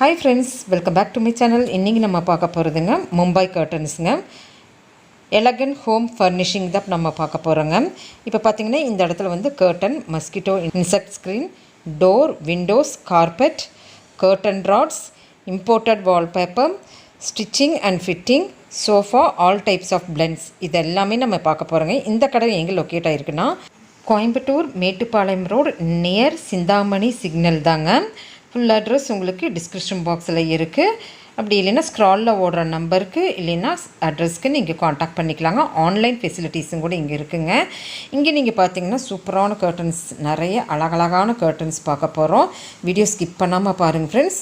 Hi friends, welcome back to my channel. இன்னைக்கு நம்ம பார்க்க போறதுங்க மும்பை கர்டன்ஸ்ங்க. எலகன்ட் ஹோம் ஃபர்னிஷிங் தான் நம்ம பார்க்க போறோங்க. இப்போ பாத்தீங்கன்னா இந்த இடத்துல வந்து curtain, mosquito insect screen, door, windows, carpet, curtain rods, imported wallpaper, stitching and fitting, sofa, all types of blinds இது எல்லாமே நம்ம பார்க்க போறோங்க. இந்த கடை எங்கே லொக்கேட் ஆயிருக்குன்னா Coimbatore Mettupalayam road near Chintamani signal தாங்க. ஃபுல் அட்ரஸ் உங்களுக்கு டிஸ்கிரிப்ஷன் பாக்ஸில் இருக்குது. அப்படி இல்லைன்னா ஸ்க்ராலில் ஓடுற நம்பருக்கு இல்லைன்னா அட்ரஸ்க்கு நீங்கள் காண்டாக்ட் பண்ணிக்கலாங்க. ஆன்லைன் ஃபெசிலிட்டிஸும் கூட இங்கே இருக்குங்க. இங்கே நீங்கள் பார்த்தீங்கன்னா சூப்பரான கர்டன்ஸ், நிறைய அழகழகான கர்டன்ஸ் பார்க்க போகிறோம். வீடியோ ஸ்கிப் பண்ணாமல் பாருங்கள் ஃப்ரெண்ட்ஸ்.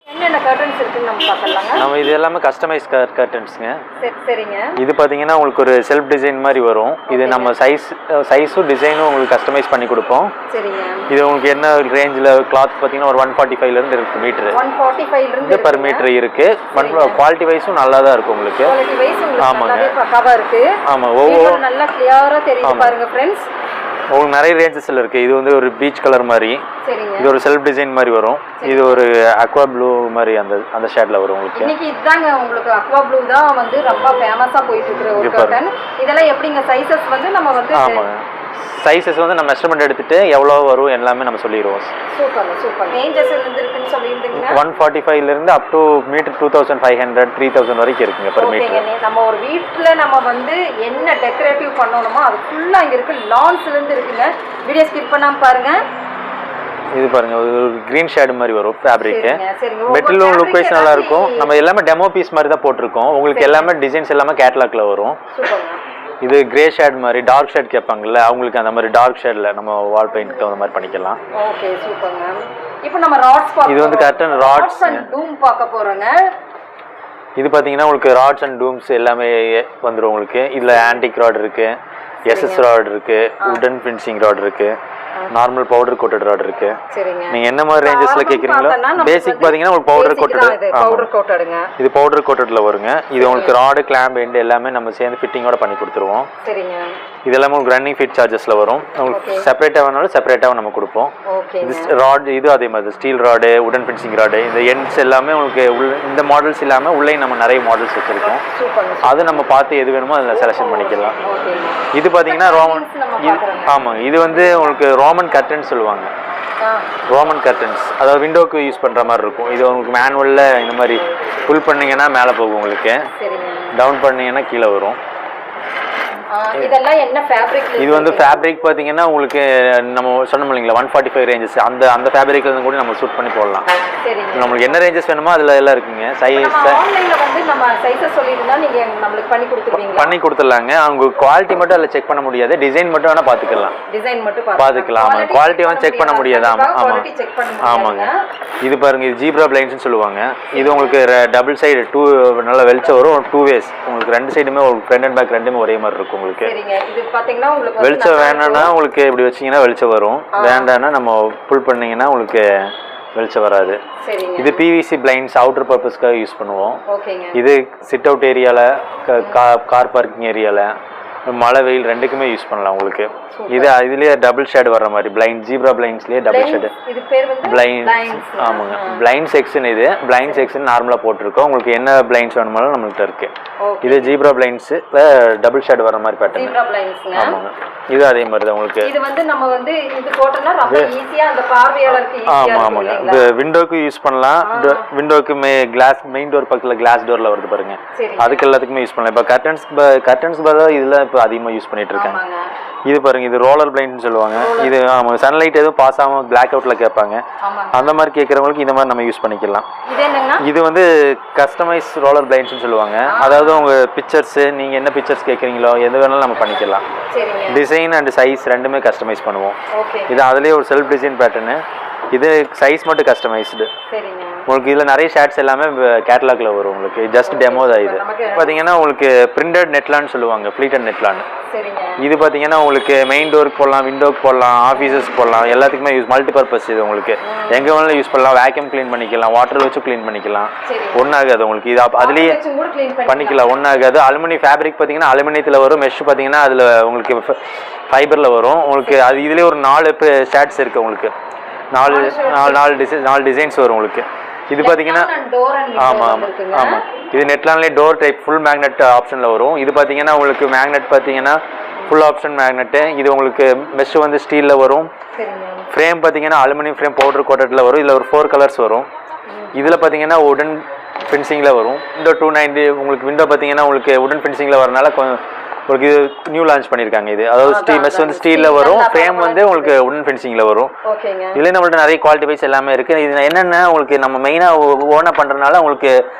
என்னென்ன கர்டன்ஸ் இருக்குன்னு நம்ம பார்க்கலாங்க. நம்ம இது எல்லாமே கஸ்டமைஸ் கர்டன்ஸ்ங்க. சரிங்க. இது பார்த்தீங்கன்னா உங்களுக்கு ஒரு செல்ஃப் டிசைன் மாதிரி வரும். இது நம்ம சைஸும் டிசைனும் உங்களுக்கு கஸ்டமைஸ் பண்ணி கொடுப்போம். சரிங்க. இது உங்களுக்கு என்ன ரேஞ்சில் கிளாத் பார்த்தீங்கன்னா ஒரு 145லேருந்து இருக்குது மீட்ரு. 145லேருந்து பர் மீட்ரு இருக்குது. குவாலிட்டி வைஸும் நல்லா தான் இருக்கும் உங்களுக்கு. ஆமாங்க, பக்காவாக இருக்குது. ஆமாம், ஒவ்வொரு நல்லா கிளியராக தெரியுது பாருங்க ஃப்ரெண்ட்ஸ். உங்களுக்கு நிறைய ரேஞ்சஸில் இருக்குது. இது வந்து ஒரு பீச் கலர் மாதிரி, இது ஒரு செல்ஃப் டிசைன் மாதிரி வரும். இது ஒரு அக்வா ப்ளூ மாதிரி அந்த ஷேட்ல வரும் உங்களுக்கு. இன்னைக்கு இதாங்க உங்களுக்கு அக்வா ப்ளூ தான் வந்து ரொம்ப ஃபேமஸா போயிட்டு இருக்கிற ஒரு கர்டன். இதெல்லாம் எப்படிங்க சைஸஸ் வந்து நம்ம வந்து ஆமாங்க, சைஸஸ் வந்து நம்ம மெஷர்மெண்ட் எடுத்துட்டு எவ்வளோ வரும் எல்லாமே நம்ம சொல்லிடுவோம். சூப்பர். ரேஞ்சஸ் இருக்குன்னு சொல்லியிருந்தீங்க. 145லேருந்து அப் டு மீட்டர் 2500 3000 வரைக்கும் இருக்குங்க பர் மீட்டர். நம்ம ஒரு வீட்டில் நம்ம வந்து என்ன டெக்கரேட்டிவ் பண்ணணுமோ அது ஃபுல்லாக இங்கே இருக்குது. லான்ஸ்லேருந்து இருக்குங்க. வீடியோ ஸ்கிப் பண்ணாமல் பாருங்கள். இது பாருங்க, ஒரு கிரீன் ஷேட் மாதிரி வரும் ஃபேப்ரிக். மெட்டீரியல் லுக் வைஸ் நல்லா இருக்கும். நம்ம எல்லாமே டெமோ பீஸ் மாதிரி தான் போட்டிருக்கோம். உங்களுக்கு எல்லாமே டிசைன்ஸ் எல்லாமே கேட்டலாக்ல வரும். இது கிரே ஷேட் மாதிரி, டார்க் ஷேட் கேட்பாங்கல்ல, அவங்களுக்கு அந்த மாதிரி டார்க் ஷேட்ல நம்ம வால் பெயிண்ட் அந்த மாதிரி பண்ணிக்கலாம். ஓகே, சூப்பர்ங்க. இப்போ நம்ம ராட்ஸ் பார்க்க. இது வந்து கர்டன் ராட்ஸ் அண்ட் டூம் பார்க்க போறோங்க. இது பாத்தீங்கன்னா உங்களுக்கு ராட்ஸ் அண்ட் டூம்ஸ் எல்லாமே வந்துரும் உங்களுக்கு. இதுல ஆன்டிக் ராட் இருக்கு, எஸ்எஸ் ராட் இருக்கு, வுடன் ஃபினிஷிங் ராட் இருக்கு, நார்மல் பவுடர் கோட்டட் ராட் இருக்கு. நீங்க என்ன மாதிரி ரேஞ்சஸ்ல கேக்குறீங்களோ, பேசிக் பாத்தீங்கன்னா உங்களுக்கு பவுடர் கோட்டட், இது பவுடர் கோட்டட்ல வருங்க. இது உங்களுக்கு ராட், கிளாம்ப், எண்ட் எல்லாமே நம்ம சேர்ந்து ஃபிட்டிங்கோட பண்ணி கொடுத்துருவோம். சரிங்க. இது எல்லாமே உங்களுக்கு ரன்னிங் ஃபிட் சார்ஜஸ்ல வரும். உங்களுக்கு செப்பரேட்டா வேணாலும் செப்பரேட்டாவும் நம்ம கொடுப்போம். இது ராட், இது அதே மாதிரி ஸ்டீல் ராடு, வுடன் ஃபினிஷிங் ராடு, இந்த எண்ட்ஸ் எல்லாமே உங்களுக்கு இந்த மாடல்ஸ் இல்லாம உள்ளே நம்ம நிறைய மாடல்ஸ் வச்சிருக்கோம். அது நம்ம பார்த்து எது வேணுமோ அதில் செலக்ஷன் பண்ணிக்கலாம். இது பாத்தீங்கன்னா ரோமன், ஆமாங்க, இது வந்து உங்களுக்கு ரோமன் கர்டன்ஸ் சொல்லுவாங்க. ரோமன் கர்டன்ஸ் அதாவது விண்டோக்கு யூஸ் பண்ற மாதிரி இருக்கும். இது உங்களுக்கு மேனுவல்ல இந்த மாதிரி புல் பண்ணீங்கன்னா மேலே போகும் உங்களுக்கு, டவுன் பண்ணீங்கன்னா கீழே வரும். இதெல்லாம் என்ன ஃபேப்ரிக்? இது வந்து ஃபேப்ரிக் பாத்தீங்கன்னா உங்களுக்கு நம்ம சொன்னோம் இல்லைங்களா 145 ரேஞ்சஸ், அந்த ஃபேப்ரிக்ல இருந்து கூட நம்ம ஷூட் பண்ணி போடலாம். நம்மளுக்கு என்ன ரேஞ்சஸ் வேணுமோ அதுல எல்லாம் இருக்குங்க. சைஸ் ஆன்லைன்ல வந்து நம்ம சைஸஸ் சொல்லிருந்தா நீங்க நமக்கு பண்ணி கொடுத்துருவீங்களா? பண்ணி கொடுத்துடலாங்க. அவங்க குவாலிட்டி மட்டும் அதில் செக் பண்ண முடியாது, டிசைன் மட்டும் வேணா பாத்துக்கலாம். டிசைன் மட்டும் பாத்துக்கலாம். ஆமா, குவாலிட்டி வந்து செக் பண்ண முடியாது. ஆமாங்க. இது பாருங்க, இது ஜீப்ரா பிளைண்ட்ஸ்னு சொல்லுவாங்க. இது உங்களுக்கு டபுள் சைடு, நல்ல வெளிச்சம் வரும். 2 வேஸ் உங்களுக்கு, ரெண்டு சைடுமே ஃப்ரண்ட் அண்ட் பேக் ரெண்டுமே ஒரே மாதிரி இருக்கும் உங்களுக்கு. இது பாத்தீங்கன்னா உங்களுக்கு வெளிச்சம் வேணும்னா உங்களுக்கு இப்படி வச்சீங்கன்னா வெளிச்சம் வரும், வேண்டாம்னா நம்ம புல் பண்ணீங்கன்னா உங்களுக்கு வெளிச்சம் வராது. இது பிவிசி பிளைண்ட்ஸ் அவுட்டர் பர்பஸ்க்காக யூஸ் பண்ணுவோம். இது சிட் அவுட் ஏரியால, கார் பார்க்கிங் ஏரியால, மழை வெயில் ரெண்டுக்குமே யூஸ் பண்ணலாம் உங்களுக்கு. இது இதுலயே டபுள் ஷேட் வர்ற மாதிரி பிளைண்ட், ஜீப்ரா பிளைண்ட்ஸ்லயே டபுள் ஷேட் பிளைண்ட். ஆமாங்க, பிளைண்ட் செக்ஷன். இது பிளைண்ட் செக்ஷன் நார்மலா போட்டிருக்கோம். உங்களுக்கு என்ன பிளைண்ட்ஸ் வேணுமாலும் நம்மள்ட்ட இருக்கு. இது ஜீப்ரா பிளைண்ட்ஸ் டபுள் ஷேட் வர்ற மாதிரி பேட்டர்ன். ஆமாங்க, இது அதே மாதிரி தான் உங்களுக்கு. இது வந்து நம்ம வந்து இது போட்டோம்னா ரொம்ப ஈஸியா அந்த பார்வையாளருக்கு ஈஸியா இருக்கும். ஆமாங்க, இது விண்டோக்கு யூஸ் பண்ணலாம். விண்டோக்கு கிளாஸ், மெயின் டோர் பக்கத்துல கிளாஸ் டோர்ல வருது பாருங்க, அதுக்கு எல்லாத்துக்குமே யூஸ் பண்ணலாம். இப்ப கர்டன்ஸ் பதிலா இதுல இப்ப அதிகமா யூஸ் பண்ணிட்டு இருக்காங்க. இது பாருங்க, இது ரோலர் பிளைண்ட்னு சொல்லுவாங்க. இது சன்லைட் எதுவும் பாஸ் ஆகாம பிளாக் அவுட்ல கேட்பாங்க. அந்த மாதிரி கேட்கறவங்களுக்கு இந்த மாதிரி நம்ம யூஸ் பண்ணிக்கலாம். இது வந்து கஸ்டமைஸ் ரோலர் பிளைண்ட்ஸ்னு சொல்லுவாங்க. அதாவது உங்க பிக்சர்ஸ், நீங்க என்ன பிக்சர்ஸ் கேட்குறீங்களோ எது வேணாலும் நம்ம பண்ணிக்கலாம். டிசைன் அண்ட் சைஸ் ரெண்டுமே கஸ்டமைஸ் பண்ணுவோம். இது அதுலேயே ஒரு செல்ஃப் டிசைன் பேட்டர்னு. இது சைஸ் மட்டும் கஸ்டமைஸ்டு. உங்களுக்கு இதில் நிறைய ஷேட்ஸ் எல்லாமே கேட்டலாக்ல வரும் உங்களுக்கு. ஜஸ்ட் டெமோ தான். இது பார்த்தீங்கன்னா உங்களுக்கு பிரிண்டட் நெட்லான்னு சொல்லுவாங்க, ஃப்ளீட்டட் நெட்லான்னு. இது பார்த்தீங்கன்னா உங்களுக்கு மெயின் டோருக்கு போடலாம், விண்டோக்கு போடலாம், ஆஃபீஸஸ்க்கு போடலாம், எல்லாத்துக்குமே யூஸ், மல்டி பர்பஸ். இது உங்களுக்கு எங்கே வேணாலும் யூஸ் பண்ணலாம். வேக்யூம் க்ளீன் பண்ணிக்கலாம், வாட்டர் வச்சு க்ளீன் பண்ணிக்கலாம், ஒன்றாகாது உங்களுக்கு. இது அதுலேயே பண்ணிக்கலாம், ஒன்றாகாது. அலுமினியம் ஃபேப்ரிக் பார்த்தீங்கன்னா அலுமினியத்தில் வரும். மெஷ் பார்த்தீங்கன்னா அதில் உங்களுக்கு ஃபைபரில் வரும் உங்களுக்கு. அது இதுலேயே ஒரு 4 ஷேட்ஸ் இருக்குது உங்களுக்கு. 4 டிசைன்ஸ் வரும் உங்களுக்கு. இது பார்த்தீங்கன்னா ஆமாம் ஆமாம் ஆமாம் இது நெட்லான்லேயே டோர் டைப் ஃபுல் மேக்னெட் ஆப்ஷனில் வரும். இது பார்த்தீங்கன்னா உங்களுக்கு மேக்னெட் பார்த்தீங்கன்னா ஃபுல் ஆப்ஷன் மேக்னெட்டு. இது உங்களுக்கு மெஷ் வந்து ஸ்டீலில் வரும். ஃப்ரேம் பார்த்தீங்கன்னா அலுமினியம் ஃப்ரேம் பவுடர் கோட்டடில் வரும். இதில் ஒரு 4 கலர்ஸ் வரும். இதில் பார்த்தீங்கன்னா உடன் ஃபினிஷிங்கில் வரும். விண்டோ 290 உங்களுக்கு விண்டோ பார்த்தீங்கன்னா உங்களுக்கு உடன் ஃபினிஷிங்கில் வரனால உங்களுக்கு இது நியூ லான்ச் பண்ணியிருக்காங்க. இது அதாவது மெஷ் வந்து ஸ்டீலில் வரும். ஃப்ரேம் வந்து உங்களுக்கு உடன் ஃபினிஷிங்கில் வரும். இதுலேயே நம்மள்ட்ட நிறைய குவாலிட்டி வைஸ் எல்லாமே இருக்குது. இது என்னென்ன உங்களுக்கு நம்ம மெயினாக ஓனாக பண்ணுறதுனால உங்களுக்கு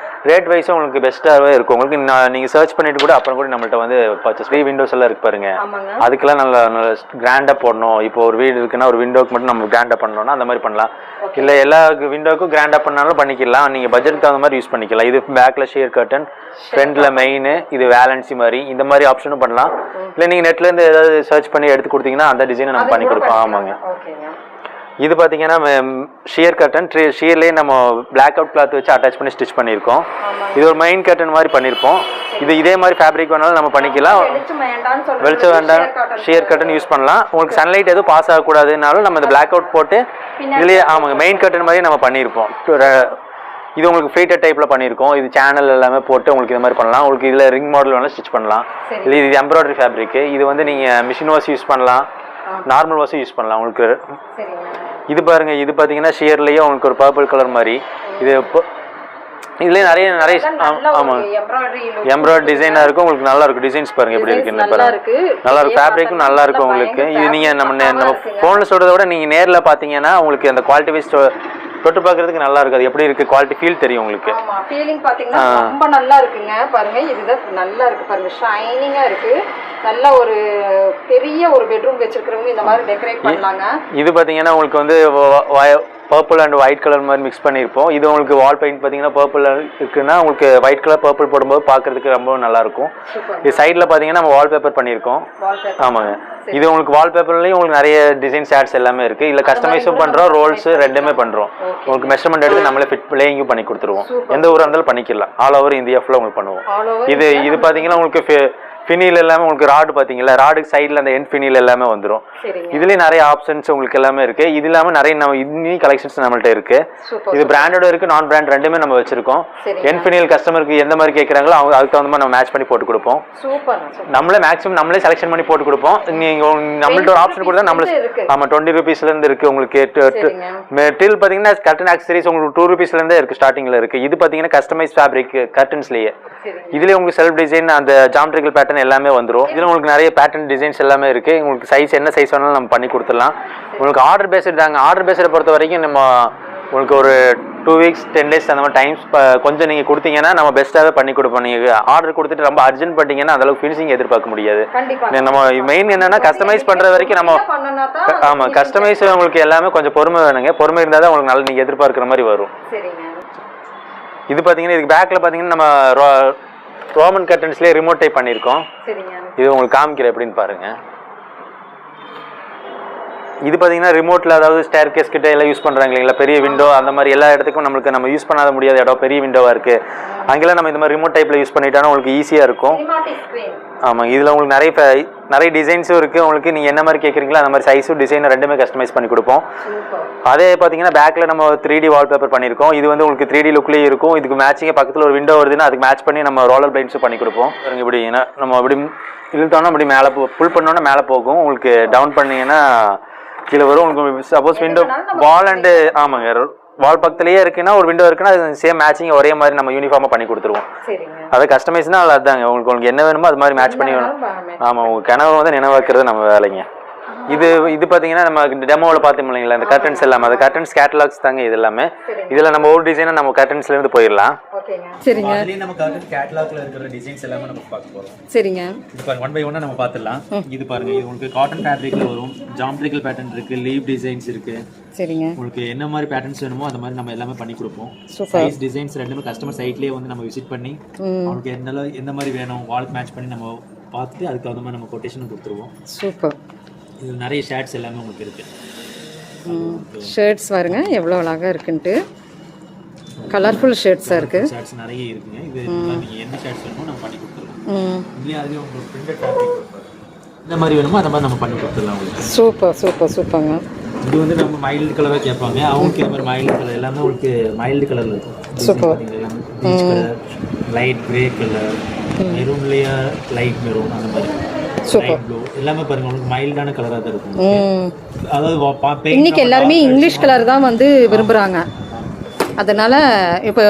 ரேட் வைஸும் உங்களுக்கு பெஸ்ட்டாகவே இருக்கும். உங்களுக்கு நீங்கள் சர்ச் பண்ணிட்டு கூட அப்புறம் கூட நம்மள்ட்ட வந்து பர்ச்சேஸ் ஃப்ரீ விண்டோஸ் எல்லாம் இருக்கு பாருங்க. அதுக்கெல்லாம் நல்ல கிராண்டாக போடணும். இப்போ ஒரு வீடு இருக்குன்னா ஒரு விண்டோக்கு மட்டும் நம்ம கிராண்டாக பண்ணணும்னா அந்த மாதிரி பண்ணலாம். இல்லை எல்லா விண்டோக்கும் கிராண்டாக பண்ணாலும் பண்ணிக்கலாம். நீங்கள் பட்ஜெட்டுக்கு தகுந்த மாதிரி யூஸ் பண்ணிக்கலாம். இது பேக்கில் ஷியர் கர்டன், ஃப்ரண்ட்டில் மெயின், இது வேலன்சி மாதிரி இந்த மாதிரி ஆப்ஷனும் பண்ணலாம். இல்லை நீங்கள் நெட்லேருந்து ஏதாவது சர்ச் பண்ணி எடுத்து கொடுத்தீங்கன்னா அந்த டிசைனை நம்ம பண்ணி கொடுப்போம். ஆமாங்க. இது பார்த்தீங்கன்னா ஷியர் கர்டன், ஷியர்லேயே நம்ம பிளாக் அவுட் கிளாத் வச்சு அட்டாச் பண்ணி ஸ்டிச் பண்ணியிருக்கோம். இது ஒரு மெயின் கர்டன் மாதிரி பண்ணியிருப்போம். இதே மாதிரி ஃபேப்ரிக் வேணாலும் நம்ம பண்ணிக்கலாம். வெளிச்சம் வேண்டாம் ஷியர் கர்டன் யூஸ் பண்ணலாம். உங்களுக்கு சன்லைட் எதுவும் பாஸ் ஆகக்கூடாதுனாலும் நம்ம இந்த பிளாக் அவுட் போட்டு இதுலேயே ஆமாங்க மெயின் கர்டன் மாதிரி நம்ம பண்ணியிருப்போம். இது உங்களுக்கு ஃபீட்டர் டைப்பில் பண்ணியிருக்கோம். இது சேனல் எல்லாமே போட்டு உங்களுக்கு இது மாதிரி பண்ணலாம். உங்களுக்கு இதில் ரிங் மாடல் வேணாலும் ஸ்டிச் பண்ணலாம். இல்லை இது எம்ப்ராய்டரி ஃபேப்ரிக்கு. இது வந்து நீங்கள் மிஷின் வாஷ் யூஸ் பண்ணலாம், நார்மல் வாஷும் யூஸ் பண்ணலாம். உங்களுக்கு இது பாருங்க, இது பார்த்தீங்கன்னா ஷியர்லேயே உங்களுக்கு ஒரு பர்பிள் கலர் மாதிரி. இது இதுலேயே நிறைய ஆமாம் எம்ப்ராய்டரி டிசைனாக இருக்கும். உங்களுக்கு நல்லா இருக்கும். டிசைன்ஸ் பாருங்க எப்படி இருக்குன்னு பாருங்க. நல்லா இருக்கும். ஃபேப்ரிக்கும் நல்லா இருக்கும் உங்களுக்கு. இது நீங்கள் நம்ம ஃபோனில் சொல்கிறத விட நீங்கள் நேரில் பார்த்தீங்கன்னா உங்களுக்கு அந்த குவாலிட்டி வைஸ் தொட்டு பார்க்கறதுக்கு நல்லா இருக்கு. அது எப்படி இருக்கு குவாலிட்டி ஃபீல் தெரியும் உங்களுக்கு. ஆமா ஃபீலிங் பாத்தீங்கன்னா ரொம்ப நல்லா இருக்குங்க. பாருங்க இதுதான் நல்லா இருக்கு பாருங்க. ஷைனிங்கா இருக்கு. நல்ல ஒரு பெரிய ஒரு பெட்ரூம் வச்சிருக்கிறவங்க இந்த மாதிரி டெக்கரேட் பண்ணலாங்க. இது பாத்தீங்கன்னா உங்களுக்கு வந்து பர்பிள் அண்ட் ஒயிட் கலர் மாதிரி மிக்ஸ் பண்ணியிருப்போம். இது உங்களுக்கு வால் பெயிண்ட் பார்த்தீங்கன்னா பர்பிள் இருக்குன்னா உங்களுக்கு ஒயிட் கலர் பர்பிள் போடும்போது பார்க்கறதுக்கு ரொம்ப நல்லா இருக்கும். இது சைடில் பார்த்தீங்கன்னா நம்ம வால்பேப்பர் பண்ணியிருக்கோம். ஆமாங்க. இது உங்களுக்கு வால்பேப்பர்லேயும் உங்களுக்கு நிறைய டிசைன் ஷேட்ஸ் எல்லாமே இருக்குது. இதில் கஸ்டமைஸும் பண்ணுறோம், ரோல்ஸு ரெண்டுமே பண்ணுறோம். உங்களுக்கு மெஷர்மெண்ட் எடுத்து நம்மளே ஃபிட் பிளேயிங்கும் பண்ணி கொடுத்துருவோம். எந்த ஊராக இருந்தாலும் பண்ணிக்கலாம். ஆல் ஓவர் இந்தியா ஃபுல்லாக உங்களுக்கு பண்ணுவோம். இது பார்த்தீங்கன்னா உங்களுக்கு ஃபினில் எல்லாமே உங்களுக்கு ராடு பார்த்தீங்களா, ராடுக்கு சைடில் அந்த எண்ட் ஃபினில் எல்லாமே வந்துடும். இதுலேயும் நிறைய ஆப்ஷன்ஸ் உங்களுக்கு எல்லாமே இருக்குது. இது இல்லாமல் நிறைய நம்ம இன்னும் கலெக்ஷன்ஸ் நம்மள்ட்ட இருக்குது. இது பிராண்டோட இருக்குது, நான் பிராண்ட் ரெண்டுமே நம்ம வச்சிருக்கோம். எண்ட் ஃபினில் கஸ்டமருக்கு எந்த மாதிரி கேட்குறாங்களோ அவங்க அதுக்கு தகுந்த மாதிரி நம்ம மேட்ச் பண்ணி போட்டு கொடுப்போம். நம்மளே மேக்ஸிமம் நம்மளே செலெக்ஷன் பண்ணி போட்டு கொடுப்போம். நீங்கள் நம்மள்ட்ட ஒரு ஆப்ஷன் கொடுத்தா நம்மளே ஆமாம் 20 ரூபீஸ்லேருந்து இருக்குது உங்களுக்கு. மெட்டீரியல் பார்த்தீங்கன்னா கர்டன் ஆக்சரிஸ் உங்களுக்கு 2 ரூபீஸ்லேருந்தே இருக்குது, ஸ்டார்டிங்கில் இருக்குது. இது பார்த்தீங்கன்னா கஸ்டமைஸ் ஃபேப்ரிக் கர்டன்ஸ்லேயே. இதுலேயே உங்களுக்கு செல்ஃப் டிசைன் அந்த ஜாமெட்ரிக்கல் பேட்டர்ன் எல்லாமே வந்துடும். இதில் உங்களுக்கு நிறைய பேட்டர்ன் டிசைன்ஸ் எல்லாமே இருக்குது. உங்களுக்கு சைஸ் என்ன சைஸ் வேணாலும் நம்ம பண்ணி கொடுத்துடலாம். உங்களுக்கு ஆர்டர் பேஸ்டு தாங்க. ஆர்டர் பேஸ்டை பொறுத்த வரைக்கும் நம்ம உங்களுக்கு ஒரு 2 வீக்ஸ் 10 டேஸ் அந்த மாதிரி டைம்ஸ் கொஞ்சம் நீங்கள் கொடுத்தீங்கன்னா நம்ம பெஸ்ட்டாகவே பண்ணி கொடுப்போம். நீங்கள் ஆர்டர் கொடுத்துட்டு ரொம்ப அர்ஜென்ட் பண்ணிட்டீங்கன்னா அந்தளவுக்கு ஃபினிஷிங் எதிர்பார்க்க முடியாது. நம்ம மெயின் என்னென்னா கஸ்டமைஸ் பண்ணுற வரைக்கும் நம்ம ஆமாம் கஸ்டமைஸ் உங்களுக்கு எல்லாமே கொஞ்சம் பொறுமை வேணுங்க. பொறுமை இருந்தால் தான் உங்களுக்கு நல்லா நீங்கள் எதிர்பார்க்குற மாதிரி வரும். இது பார்த்தீங்கன்னா இதுக்கு பேக்கில் பார்த்தீங்கன்னா நம்ம ரோமன் கர்டன்ஸ்லேயே ரிமோட் டைப் பண்ணியிருக்கோம். இது உங்களுக்கு காமிக்கிறேன் எப்படின்னு பாருங்க. இது பார்த்தீங்கன்னா ரிமோட்டில் அதாவது ஸ்டேர் கேஸ் கிட்ட எல்லாம் யூஸ் பண்ணுறாங்க இல்லைங்களா, பெரிய விண்டோ அந்த மாதிரி எல்லா இடத்துக்கும் நம்ம யூஸ் பண்ணாத முடியாத இடம் பெரிய விண்டோவாக இருக்குது. அங்கெல்லாம் நம்ம இந்த மாதிரி ரிமோட் டைப்பில் யூஸ் பண்ணிட்டோன்னா உங்களுக்கு ஈஸியாக இருக்கும். ஆமாம். இதில் உங்களுக்கு நிறைய டிசைன்ஸும் இருக்குது. உங்களுக்கு நீங்கள் என்ன மாதிரி கேட்குறீங்களோ அந்த மாதிரி சைஸும் டிசைனும் ரெண்டுமே கஸ்டமைஸ் பண்ணி கொடுப்போம். அதே பார்த்தீங்கன்னா பேக்கில் நம்ம 3D வால்பேப்பர் பண்ணியிருக்கோம். இது வந்து உங்களுக்கு 3D லுக்லேயே இருக்கும். இதுக்கு மேட்சிங்காக பக்கத்தில் ஒரு விண்டோ வருதுன்னா அதுக்கு மேட்ச் பண்ணி நம்ம ரோலர் பிளைண்ட்ஸும் பண்ணி கொடுப்போம். இப்படி நம்ம இப்படி இழுத்தோன்னா அப்படி மேலே புல் பண்ணோன்னா மேலே போகும். உங்களுக்கு டவுன் பண்ணிங்கன்னா கீழே வரும். உங்களுக்கு சப்போஸ் விண்டோ வால் அண்டு ஆமாங்க வால் பக்கத்துலேயே இருக்குன்னா ஒரு விண்டோ இருக்குன்னா அது சேம் மேட்சிங் ஒரே மாதிரி நம்ம யூனிஃபார்மாக பண்ணி கொடுத்துருவோம். அதை கஸ்டமைஸ்னா அதுதாங்க. உங்களுக்கு என்ன வேணுமோ அது மாதிரி மேட்ச் பண்ணி வேணும். ஆமாம். உங்கள் கனவு வந்து நினைவாக்குறது நம்ம வேலைங்க. இது பார்த்தீங்கன்னா நம்ம டெமோவில் பார்த்தோம் இல்லைங்களா, இந்த கர்டன்ஸ் எல்லாமே அது கர்டன்ஸ் கேட்டலாக்ஸ் தாங்க. இது எல்லாமே இதில் நம்ம ஒரு டிசைனாக நம்ம கர்டன்ஸ்லேருந்து போயிடலாம். சரிங்க. அதுலயே நம்ம கர்டன் கேட்டலாக்ல இருக்கிற டிசைன்ஸ் எல்லாமே நம்ம பார்க்க போறோம். சரிங்க. இது பாருங்க 1 by 1 நம்ம பார்த்துடலாம். இது பாருங்க, இது உங்களுக்கு காட்டன் ஃபேப்ரிக்ல வரும். ஜாமெட்ரிக்கல் பேட்டர்ன் இருக்கு, லீவ் டிசைன்ஸ் இருக்கு. சரிங்க. உங்களுக்கு என்ன மாதிரி பேட்டர்ன்ஸ் வேணுமோ அந்த மாதிரி நம்ம எல்லாமே பண்ணி கொடுப்போம். சைஸ் டிசைன்ஸ் ரெண்டுமே கஸ்டமர் சைட்லயே வந்து நம்ம விசிட் பண்ணி அவங்களுக்கு எந்த மாதிரி வேணும் வால் மேட்ச் பண்ணி நம்ம பார்த்துட்டு அதுக்கு அந்த மாதிரி நம்ம கொட்டேஷன் கொடுத்துருவோம். சூப்பர். இது நிறைய ஷர்ட்ஸ் எல்லாமே உங்களுக்கு இருக்கு. ஷர்ட்ஸ் பாருங்க எவ்வளோ அழகாக இருக்குன்ட்டு. கலர்ஃபுல் ஷர்ட்ஸாக இருக்குது. ஷர்ட்ஸ் நிறைய இருக்குங்க. இது நீங்கள் என்ன ஷர்ட்ஸ் வேணுமோ நம்ம பண்ணி கொடுத்துடலாம். இதுலேயே அதுலேயே உங்களுக்கு பிரிண்டட் ஃபேப்ரிக் இந்த மாதிரி வேணுமோ அந்த மாதிரி நம்ம பண்ணி கொடுத்துடலாம் உங்களுக்கு. சூப்பர்ங்க. இது வந்து நம்ம மைல்டு கலராக கேட்பாங்க, அவங்களுக்கு இந்த மாதிரி மைல்டு கலர் எல்லாமே உங்களுக்கு மைல்டு கலரில் இருக்கும். Super. Peach colour, light grey colour, மெரூன்லேயே லைட் மெரூன், அந்த மாதிரி லைட் ப்ளூ எல்லாமே பாருங்க உங்களுக்கு மைல்டான கலராக தான் இருக்கும். அதாவது இன்னைக்கு எல்லாருமே இங்கிலீஷ் கலர் தான் வந்து விரும்புகிறாங்க. அதனால் இப்போ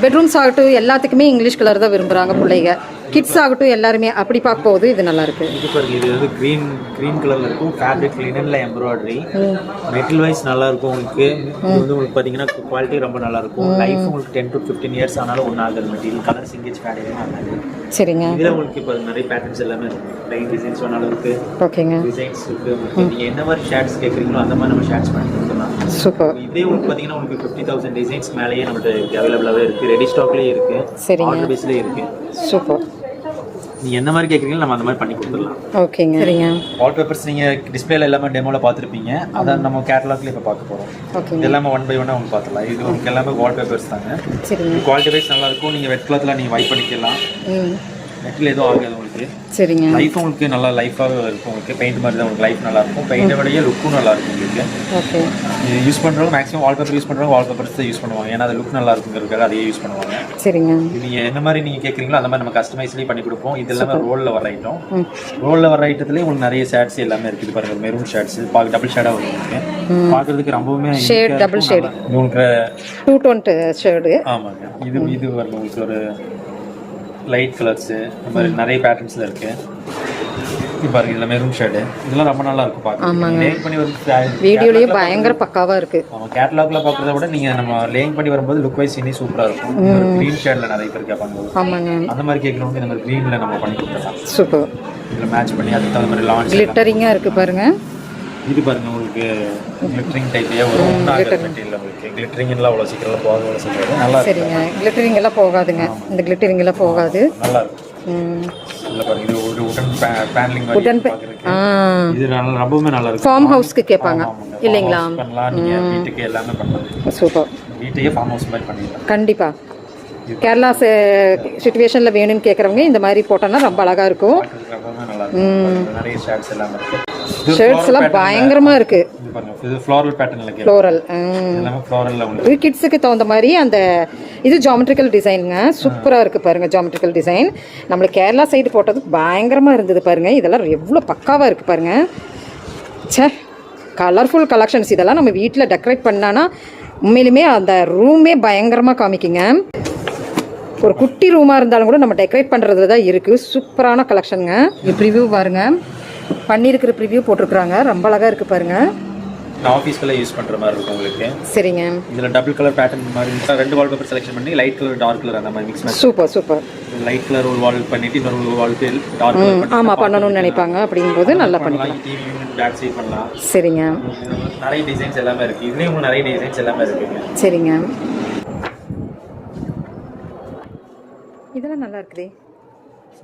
பெட்ரூம்ஸ் ஆகட்டும் எல்லாத்துக்குமே இங்கிலீஷ் கலர் தான் விரும்புகிறாங்க பிள்ளைங்க. கிட்ஸ் ஆகட்டும் எல்லாருமே அப்படி பார்க்க போகுது. இது நல்லா இருக்கு. இது பாருங்க, இது வந்து க்ரீன் கலர்ல இருக்கும். ஃபேப்ரிக் லினன்ல எம்ப்ராய்டரி, மெட்டீரியல் வைஸ் நல்லா இருக்கும் உங்களுக்கு. இது வந்து உங்களுக்கு பார்த்தீங்கன்னா குவாலிட்டி ரொம்ப நல்லா இருக்கும். லைஃப் உங்களுக்கு 10 to 15 இயர்ஸ் ஆனாலும் ஒன்றும் ஆகாது. மெட்டீரியல் கலர் சிங்கேஜ் ஃபேடே ஆகாது. சரிங்க. இதில் உங்களுக்கு இப்போ நிறைய பேட்டர்ன்ஸ் எல்லாமே இருக்கும். லைன் டிசைன்ஸ் வேணாலும் இருக்கு. ஓகேங்க. டிசைன்ஸ் இருக்கு. நீங்கள் என்ன மாதிரி ஷேட்ஸ் கேட்குறீங்களோ அந்த மாதிரி நம்ம ஷேட்ஸ் பண்ணி கொடுக்கலாம். சூப்பர். இதே உங்களுக்கு பார்த்தீங்கன்னா உங்களுக்கு 50,000 டிசைன்ஸ் மேலேயே நம்மள்ட்ட அவைலபிளாகவே இருக்குது. ரெடி ஸ்டாக்லேயே இருக்குது. சரிங்க. ஆர்டர் பேஸ்லேயே இருக்குது. சூப்பர். நீங்கள் என்ன மாதிரி கேட்குறீங்களோ நம்ம அந்த மாதிரி பண்ணி கொடுத்துடலாம். ஓகேங்க. சரிங்க. வால்பேப்பர்ஸ் நீங்கள் டிஸ்பிளேல எல்லாமே டெமோவில் பார்த்துருப்பீங்க. அதை நம்ம கேட்டலாக்ல இப்போ பார்க்க போகிறோம். ஓகே. எல்லாமே 1 by 1 அவங்க பார்த்துலாம். இது உங்களுக்கு எல்லாமே வால்பேப்பர்ஸ் தாங்க. சரிங்க. குவாலிட்டி வைஸ் நல்லாயிருக்கும். நீங்கள் வெட் கிளாத்தில் நீங்கள் வைப் பண்ணிக்கலாம். மெட்டீரியல் எதுவும் ஆகாது உங்களுக்கு. சரிங்க. லைஃப் உங்களுக்கு நல்லா லைஃபாக இருக்கும். உங்களுக்கு பெயிண்ட் மாதிரி தான் உங்களுக்கு லைஃப் நல்லா இருக்கும். பெயிண்டை விடையே லுக்கும் நல்லா இருக்கும் உங்களுக்கு. ஓகே. யூஸ் பண்ணுறவங்க மேக்ஸிமம் வால்பேப்பர் யூஸ் பண்ணுறவங்க வால்பேப்பர்ஸ் தான் யூஸ் பண்ணுவாங்க. ஏன்னா அது லுக் நல்லா இருக்குங்கிறதுக்காக அதையே யூஸ் பண்ணுவாங்க. சரிங்க. நீங்கள் என்ன மாதிரி நீங்கள் கேட்குறீங்களோ அந்த மாதிரி நம்ம கஸ்டமைஸ்லேயே பண்ணி கொடுப்போம். இது எல்லாமே ரோலில் வர ஐட்டம். ரோலில் வர ஐட்டத்துலேயே உங்களுக்கு நிறைய ஷேட்ஸ் எல்லாமே இருக்குது. பாருங்க, மெரூன் ஷேட்ஸ் பார்க்க டபுள் ஷேடாக வரும் உங்களுக்கு. பார்க்குறதுக்கு ரொம்பவுமே ஷேட் டபுள் ஷேட் உங்களுக்கு 2 tone ஷேடு. ஆமாங்க. இது வரும் உங்களுக்கு ஒரு லைட் கலர்ஸு இந்த மாதிரி நிறைய பேட்டர்ன்ஸில் இருக்குது. இது பாருங்க, இதில் மெரூன் ஷேடு இதெல்லாம் ரொம்ப நல்லா இருக்கும் பார்க்க. லேயிங் பண்ணி வரும் வீடியோலயே பயங்கர பக்காவாக இருக்குது. நம்ம கேட்டலாக்ல பார்க்குறத விட நீங்கள் நம்ம லேயிங் பண்ணி வரும்போது லுக் வைஸ் இன்னும் சூப்பராக இருக்கும். க்ரீன் ஷேடில் நிறைய பேர் கேட்பாங்க. ஆமாங்க. அந்த மாதிரி கேட்குறவங்க இந்த மாதிரி க்ரீனில் நம்ம பண்ணி கொடுத்துடலாம். சூப்பர். இதில் மேட்ச் பண்ணி அதுக்கு தகுந்த மாதிரி லான்ச் கிளிட்டரிங்காக இருக்குது பாருங்க. இது பாருங்க உங்களுக்கு கிளிட்டரிங் டைப்லேயே வரும். மெட்டீரியல் உங்களுக்கு கிளிட்டரிங் எல்லாம் அவ்வளோ சீக்கிரம் போகாது சொல்லுவாங்க. நல்லா சரிங்க. கிளிட்டரிங் எல்லாம் போகாதுங்க. இந்த கிளிட்டரிங் எல்லாம் போகாது. நல்லா இருக்கும். இல்லை பாருங்க, இது ஒரு உடன் பேனலிங் மாதிரி பார்க்குறதுக்கு இது ரொம்பவுமே நல்லா இருக்கும். ஃபார்ம் ஹவுஸ்க்கு கேட்பாங்க இல்லைங்களா? பண்ணலாம். நீங்கள் வீட்டுக்கு எல்லாமே பண்ணலாம். சூப்பர். வீட்டையே ஃபார்ம் ஹவுஸ் மாதிரி பண்ணிடலாம். கண்டிப்பாக கேரளா சிச்சுவேஷனில் வேணும்னு கேட்குறவங்க இந்த மாதிரி போட்டோன்னா ரொம்ப அழகாக இருக்கும். ரொம்பவே நல்லா இருக்கும். நிறைய ஷேட்ஸ் எல்லாமே இருக்குது. ஷர்ட்ஸ் எல்லாம் பயங்கரமா இருக்கு. இது பாருங்க, இது ஃப்ளோரல் பேட்டர்ன்ல இருக்கு. ஃப்ளோரல் எல்லாமே ஃப்ளோரல்ல உங்களுக்கு. கிட்ஸ்க்கு தகுந்த மாதிரி அந்த இது ஜியோமெட்ரிக்கல் டிசைனுங்க. சூப்பரா இருக்கு பாருங்க. ஜியோமெட்ரிக்கல் டிசைன் நம்மளுக்கு கேரளா சைடு போட்டது பயங்கரமா இருந்தது பாருங்க. இதெல்லாம் எவ்வளோ பக்காவா இருக்கு பாருங்க. சே, கலர்ஃபுல் கலெக்ஷன்ஸ். இதெல்லாம் நம்ம வீட்டில் டெக்கரேட் பண்ணானா உண்மையிலுமே அந்த ரூமே பயங்கரமாக காமிக்குங்க. ஒரு குட்டி ரூமாக இருந்தாலும் கூட நம்ம டெக்கரேட் பண்ணுறதுல தான் இருக்குது. சூப்பரான கலெக்ஷனுங்க. இது ப்ரிவ்யூ பாருங்கள், பண்ணியிருக்கிற ப்ரிவ்யூ போட்டிருக்கிறாங்க. ரொம்ப அழகாக இருக்குது பாருங்கள். ஆஃபீஸ்க்குள்ள யூஸ் பண்ணுற மாதிரி இருக்கும் உங்களுக்கு. சரிங்க. இதில் டபுள் கலர் பேட்டர்ன் மாதிரி 2 வால்பேப்பர் செலக்ஷன் பண்ணி லைட் கலர் டார்க் கலர் அந்த மாதிரி மிக்ஸ் பண்ணி. Super super. லைட் கலர் ஒரு வால் பண்ணிட்டு இன்னொரு வால் டார்க் கலர். ஆமாம், பண்ணணும்னு நினைப்பாங்க. அப்படிங்கும்போது நல்லா பண்ணிக்கலாம். டிவி யூனிட் பேக் சைட் பண்ணலாம். சரிங்க. நிறைய டிசைன்ஸ் எல்லாமே இருக்குது. இதுலேயும் உங்களுக்கு நிறைய டிசைன்ஸ் எல்லாமே இருக்குங்க. சரிங்க. இதெல்லாம் நல்லா இருக்குதே.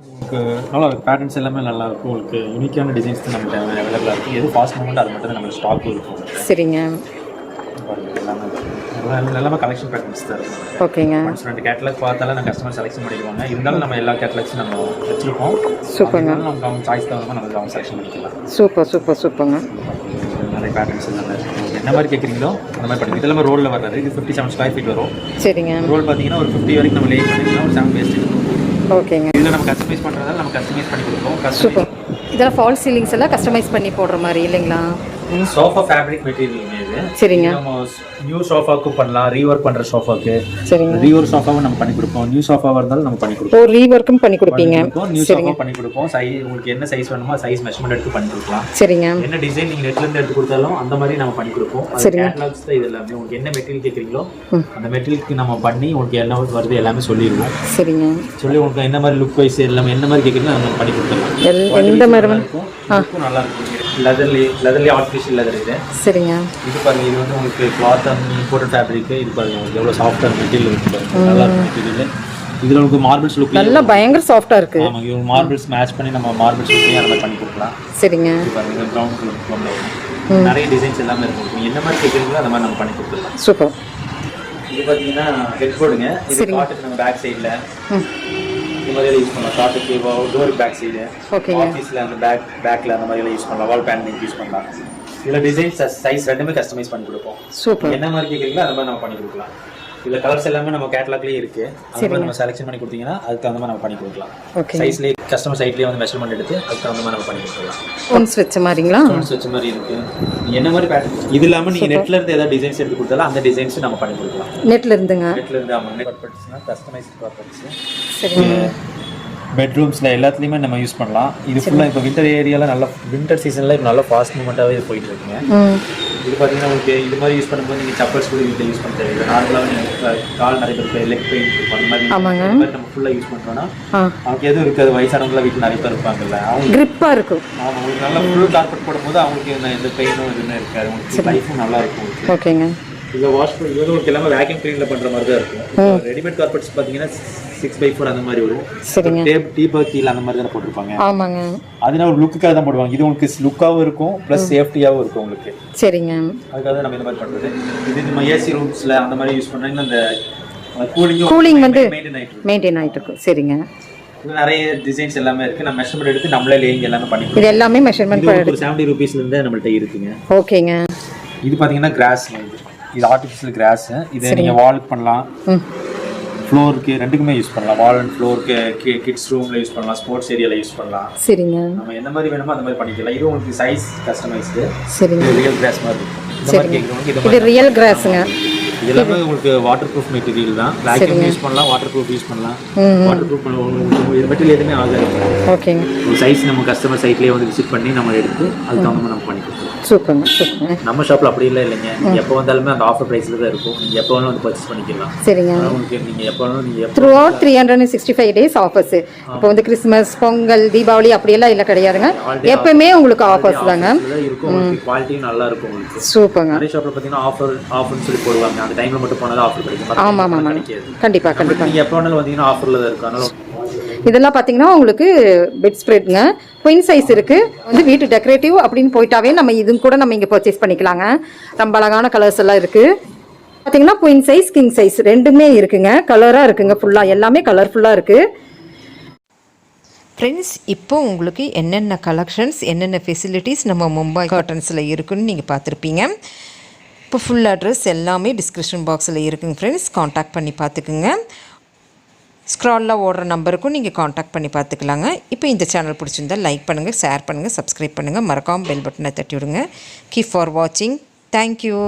உங்களுக்கு நல்லா இருக்கும். பேட்டர்ன்ஸ் எல்லாமே நல்லா இருக்கும். உங்களுக்கு யூனிக்கான டிசைன்ஸ் தான் நம்மகிட்ட அவைலபிளாக இருக்கும். எது ஃபாஸ்ட் மூமெண்ட் அது மட்டும் தான் நம்ம ஸ்டாக் இருக்கும். சரிங்க. எல்லாமே கலெக்ஷன் பேட்டர்ன்ஸ் தான் இருக்கும். ஓகேங்க. 2 கேட்டலாக் பார்த்தாலும் நம்ம கஸ்டமர் செலெக்ஷன் பண்ணிக்குவாங்க. இருந்தாலும் நம்ம எல்லா கேட்டலாக்ஸும் நம்ம வச்சுருக்கோம். சூப்பருங்க. நமக்கு அவங்க சாய்ஸ் தகுந்த மாதிரி நம்ம அவங்க செலெக்ஷன் பண்ணிக்கலாம். சூப்பர் சூப்பர் சூப்பருங்க. நிறைய பேட்டர்ன்ஸ் எல்லாமே இருக்கும். என்ன மாதிரி கேட்குறீங்களோ அந்த மாதிரி பண்ணுங்க. இதெல்லாம் ரோலில் வர்றது. இது 57 ஸ்கொயர் ஃபீட் வரும். சரிங்க. ரோல் பார்த்தீங்கன்னா ஒரு 50 வரைக்கும் நம்ம லே பண்ணிக்கலாம். ஒரு 7 பேஸ்ட் இருக்கும். ஓகேங்க. இதில் நம்ம கஸ்டமைஸ் பண்ணுறதால நம்ம கஸ்டமைஸ் பண்ணி கொடுப்போம். சூப்பர். இதெல்லாம் ஃபால் சீலிங்ஸ் எல்லாம் கஸ்டமைஸ் பண்ணி போடுற மாதிரி இல்லைங்களா? சோஃபா ஃபேப்ரிக் மெட்டீரியல் இது. சரிங்க. நம்ம நியூ சோஃபாவுக்கும் பண்ணலாம். ரீவொர்க் பண்ணுற சோஃபாக்கு. சரிங்க. ரீவொர்க் சோஃபாவும் நம்ம பண்ணி கொடுப்போம். நியூ சோஃபாவாக இருந்தாலும் நம்ம பண்ணி கொடுப்போம். ஓ, ரீவொர்க்கும் பண்ணி கொடுப்பீங்க. நியூ சோஃபா பண்ணி கொடுப்போம். உங்களுக்கு என்ன சைஸ் வேணுமோ சைஸ் மெஷர்மெண்ட் எடுத்து பண்ணி கொடுக்கலாம். சரிங்க. என்ன டிசைன் நீங்கள் நெட்லேருந்து எடுத்து கொடுத்தாலும் அந்த மாதிரி நம்ம பண்ணி கொடுப்போம். கேட்டலாக்ஸ் தான் இது எல்லாமே. உங்களுக்கு என்ன மெட்டீரியல் கேட்குறீங்களோ அந்த மெட்டீரியலுக்கு நம்ம பண்ணி உங்களுக்கு என்ன வருது எல்லாமே சொல்லிடுவோம். சரிங்க. சொல்லி உங்களுக்கு என்ன மாதிரி லுக் வைஸ் எல்லாமே என்ன மாதிரி கேட்குறீங்களோ நம்ம பண்ணி கொடுத்துடலாம். எந்த மாதிரி இருக்கும் நல்லா இருக்கும். லெதர்லி ஆர்டிஃபிஷியல் லெதர் இது. சரிங்க. இது பாருங்க, இது வந்து உங்களுக்கு கிளாத் அண்ட் இம்போர்ட்டட் ஃபேப்ரிக். இது பாருங்க உங்களுக்கு எவ்வளோ சாஃப்டாக மெட்டீரியல் இருக்கு பாருங்க. நல்லா இருக்கும் மெட்டீரியல். இதில் உங்களுக்கு மார்பிள்ஸ் லுக் நல்லா பயங்கர சாஃப்டாக இருக்குது. ஆமாம், இது மார்பிள்ஸ் மேட்ச் பண்ணி நம்ம மார்பிள்ஸ் லுக்கையும் அந்த மாதிரி பண்ணி கொடுக்கலாம். சரிங்க. இது பாருங்க, இது ப்ரௌன் கலர் நிறைய டிசைன்ஸ் எல்லாமே இருக்கும். நீங்கள் என்ன மாதிரி கேட்குறீங்களோ அந்த மாதிரி நம்ம பண்ணி கொடுத்துடலாம். சூப்பர். இது பார்த்தீங்கன்னா ஹெட் போர்டுங்க. இது காட்டுக்கு நம்ம பேக் சைடில் இந்த மாதிரிலாம் யூஸ் பண்ணலாம். காட்டுக்கு டோருக்கு பேக் சைடு, ஆஃபீஸில் அந்த பேக்கில் அந்த மாதிரிலாம் யூஸ் பண்ணலாம். வால் பேனலிங் யூஸ் பண்ணலாம். இதில் டிசைன்ஸ் சைஸ் ரெண்டுமே கஸ்டமைஸ் பண்ணி கொடுப்போம். சூப்பர். என்ன மாதிரி கேட்குறீங்களோ அந்த மாதிரி நம்ம பண்ணி கொடுக்கலாம். இதில் கலர்ஸ் எல்லாமே நம்ம கேட்டலாக்லேயே இருக்கு. அது மாதிரி நம்ம செலெக்ஷன் பண்ணி கொடுத்தீங்கன்னா அதுக்கு தகுந்த மாதிரி நம்ம பண்ணி கொடுக்கலாம். சைஸ்லேயே கஸ்டமர் சைட்லேயே வந்து மெஷர்மெண்ட் எடுத்து அதுக்கு தகுந்த மாதிரி நம்ம பண்ணி கொடுக்கலாம். ஸ்டோன்ஸ் வச்ச மாதிரிங்களா? ஸ்டோன்ஸ் வச்ச மாதிரி இருக்கு. என்ன மாதிரி பேட்டர்ன் இது இல்லாமல் நீங்கள் நெட்ல இருந்து ஏதாவது டிசைன்ஸ் எடுத்து கொடுத்தாலும் அந்த டிசைன்ஸ் நம்ம பண்ணி கொடுக்கலாம். நெட்ல இருந்துங்க? நெட்ல இருந்து ஆமாம். கார்பெட்ஸ்னா கஸ்டமைஸ்ட் கார்பெட்ஸ். சரிங்க. பெட்ரூம்ஸில் எல்லாத்துலேயுமே நம்ம யூஸ் பண்ணலாம். இது ஃபுல்லாக இப்போ வின்டர் ஏரியாவில் நல்லா வின்டர் சீசனில் இப்போ நல்லா ஃபாஸ்ட் மூவ்மெண்ட்டாகவே இது போயிட்டு இருக்குங்க. இது பார்த்தீங்கன்னா உங்களுக்கு இது மாதிரி யூஸ் பண்ணும்போது நீங்கள் சப்பல்ஸ் கூட வீட்டில் யூஸ் பண்ண தேவையில்லை. நார்மலாக நீங்கள் கால் நிறைய பேருக்கு லெக் பெயின் இருக்கும் அந்த மாதிரி நம்ம ஃபுல்லாக யூஸ் பண்ணுறோன்னா அவங்களுக்கு எதுவும் இருக்காது. வயசானவங்களாம் வீட்டில் நிறைய பேர் இருப்பாங்கல்ல, அவங்க கிரிப்பாக இருக்கும். அவங்களுக்கு நல்லா ஃபுல் கார்பெட் போடும்போது அவங்களுக்கு எந்த பெயினும் எதுவுமே இருக்காது. உங்களுக்கு லைஃபும் நல்லா இருக்கும். ஓகேங்க. இதில் வாஷ் பண்ணி இது வந்து உங்களுக்கு எல்லாமே வேக்யூம் கிளீனில் பண்ணுற மாதிரி தான் இருக்கும். ரெடிமேட் கார்பெட்ஸ் பார்த்தீங்கன்னா 6x4 அந்த மாதிரி வரும். சரிங்க. டீப்பர் கீழே அந்த மாதிரி தானே போட்டிருப்பாங்க. ஆமாங்க. அதனால ஒரு லுக்குக்காக தான் போடுவாங்க. இது உங்களுக்கு லுக்காகவும் இருக்கும் ப்ளஸ் சேஃப்டியாகவும் இருக்கும் உங்களுக்கு. சரிங்க. அதுக்காக தான் நம்ம இந்த மாதிரி பண்ணுறது. இது நம்ம ஏசி ரூம்ஸில் அந்த மாதிரி யூஸ் பண்ணாங்கன்னா அந்த கூலிங் வந்து மெயின்டைன் ஆகிட்டு இருக்கும். சரிங்க. நிறைய டிசைன்ஸ் எல்லாமே இருக்கு. நம்ம மெஷர்மெண்ட் எடுத்து நம்மளே லேயிங் எல்லாமே பண்ணி இது எல்லாமே மெஷர்மெண்ட் ஒரு 70 ரூபீஸ்லேருந்தே நம்மள்ட்ட இருக்குங்க. ஓகேங்க. இது பார்த்தீங்கன்னா கிராஸ், இது ஆர்டிஃபிஷியல் கிராஸ். இது நீங்கள் வாலுக்கு பண்ணலாம், ஃப்ளோருக்கு ரெண்டுக்குமே யூஸ் பண்ணலாம். வால் அண்ட் ஃப்ளோருக்கு, கிட்ஸ் ரூமில் யூஸ் பண்ணலாம், ஸ்போர்ட்ஸ் ஏரியாவில் யூஸ் பண்ணலாம். சரிங்க. நம்ம என்ன மாதிரி வேணுமோ அந்த மாதிரி பண்ணிக்கலாம். இது உங்களுக்கு சைஸ் கஸ்டமைஸ்டு. சரிங்க. ரியல் கிராஸ் மாதிரி இருக்கும். இது ரியல் கிராஸுங்க. இது எல்லாமே உங்களுக்கு வாட்டர் ப்ரூஃப் மெட்டீரியல் தான். வேக்யூம் யூஸ் பண்ணலாம், வாட்டர் ப்ரூஃப் யூஸ் பண்ணலாம். வாட்டர் ப்ரூஃப் இது மெட்டீரியல் எதுவுமே ஆகாது. ஓகேங்க. ஒரு சைஸ் நம்ம கஸ்டமர் சைட்லேயே வந்து விசிட் பண்ணி நம்ம எடுத்து அதுக்கு தகுந்த மாதிரி நம்ம பண்ணி கொடுத்துருவோம். சூப்பருங்க, சூப்பருங்க. நம்ம ஷாப்பில் அப்படி இல்லை இல்லைங்க. நீங்கள் எப்போ வந்தாலுமே அந்த ஆஃபர் ப்ரைஸில் தான் இருக்கும். நீங்கள் எப்போ வேணாலும் வந்து பர்ச்சேஸ் பண்ணிக்கலாம். சரிங்க. உங்களுக்கு நீங்கள் எப்போ வேணாலும் நீங்கள் த்ரூ அவுட் 365 days ஆஃபர்ஸ். இப்போ வந்து கிறிஸ்மஸ், பொங்கல், தீபாவளி அப்படியெல்லாம் இல்லை கிடையாதுங்க. எப்பவுமே உங்களுக்கு ஆஃபர்ஸ் தாங்க இருக்கும். உங்களுக்கு குவாலிட்டியும் நல்லா இருக்கும் உங்களுக்கு. சூப்பருங்க. நிறைய ஷாப்பில் பார்த்தீங்கன்னா ஆஃபர்னு சொல்லி போடுவாங்க. அந்த டைமில் மட்டும் போனால் ஆஃபர் கிடைக்கும். ஆமாம் ஆமாம், கண்டிப்பாக கண்டிப்பாக. நீங்கள் எப்போ வேணாலும் வந்தீங்கன்னா ஆஃபரில் தான் இருக்கும். அதனால இதெல்லாம் பார்த்தீங்கன்னா உங்களுக்கு பெட் ஸ்ப்ரெட்ங்க, குயின் சைஸ் இருக்குது. வந்து வீட்டு டெக்கரேட்டிவ் அப்படின்னு போயிட்டாவே நம்ம இதுவும் கூட நம்ம இங்கே பர்ச்சேஸ் பண்ணிக்கலாங்க. ரொம்ப அழகான கலர்ஸ் எல்லாம் இருக்குது. பார்த்தீங்கன்னா குயின் சைஸ், கிங் சைஸ் ரெண்டுமே இருக்குங்க. கலராக இருக்குங்க. ஃபுல்லாக எல்லாமே கலர்ஃபுல்லாக இருக்குது. ஃப்ரெண்ட்ஸ், இப்போ உங்களுக்கு என்னென்ன கலெக்ஷன்ஸ், என்னென்ன ஃபெசிலிட்டிஸ் நம்ம மும்பை காட்டன்ஸில் இருக்குன்னு நீங்கள் பார்த்துருப்பீங்க. இப்போ ஃபுல் அட்ரஸ் எல்லாமே டிஸ்கிரிப்ஷன் பாக்ஸில் இருக்குங்க ஃப்ரெண்ட்ஸ். காண்டாக்ட் பண்ணி பார்த்துக்குங்க. ஸ்க்ராலில் ஓடுற நம்பருக்கும் நீங்கள் காண்டாக்ட் பண்ணி பார்த்துக்கலாங்க. இப்போ இந்த சேனல் பிடிச்சிருந்தால் லைக் பண்ணுங்கள், ஷேர் பண்ணுங்கள், சப்ஸ்கிரைப் பண்ணுங்கள். மறக்காமல் பெல் பட்டனை தட்டி விடுங்க. கீப் ஃபார் வாட்சிங். தேங்க்யூ.